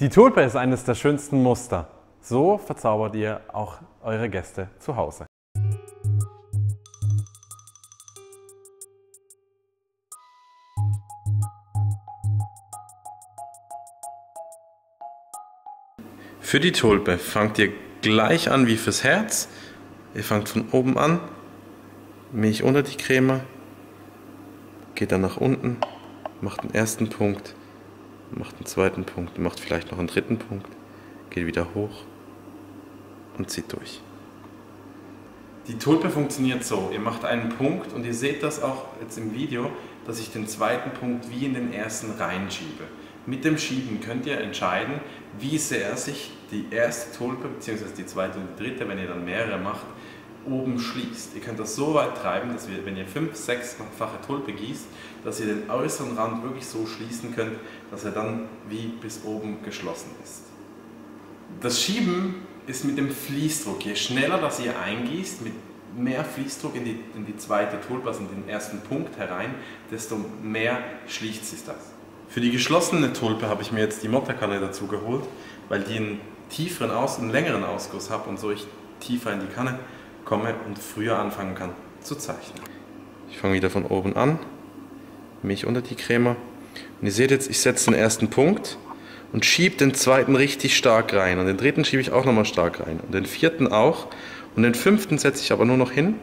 Die Tulpe ist eines der schönsten Muster. So verzaubert ihr auch eure Gäste zu Hause. Für die Tulpe fangt ihr gleich an wie fürs Herz. Ihr fangt von oben an, Milch unter die Creme, geht dann nach unten, macht den ersten Punkt, macht den zweiten Punkt, macht vielleicht noch einen dritten Punkt, geht wieder hoch und zieht durch. Die Tulpe funktioniert so, ihr macht einen Punkt und ihr seht das auch jetzt im Video, dass ich den zweiten Punkt wie in den ersten reinschiebe. Mit dem Schieben könnt ihr entscheiden, wie sehr sich die erste Tulpe bzw. die zweite und die dritte, wenn ihr dann mehrere macht, oben schließt. Ihr könnt das so weit treiben, dass wenn ihr 5-, 6-fache Tulpe gießt, dass ihr den äußeren Rand wirklich so schließen könnt, dass er dann wie bis oben geschlossen ist. Das Schieben ist mit dem Fließdruck. Je schneller das ihr eingießt, mit mehr Fließdruck in die zweite Tulpe, also in den ersten Punkt herein, desto mehr schließt sich das. Für die geschlossene Tulpe habe ich mir jetzt die Motterkanne dazu geholt, weil die einen tieferen, einen längeren Ausguss hat und so ich tiefer in die Kanne komme und früher anfangen kann zu zeichnen. Ich fange wieder von oben an, Milch unter die Creme und ihr seht jetzt, ich setze den ersten Punkt und schiebe den zweiten richtig stark rein und den dritten schiebe ich auch nochmal stark rein und den vierten auch und den fünften setze ich aber nur noch hin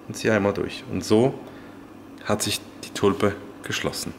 und ziehe einmal durch und so hat sich die Tulpe geschlossen.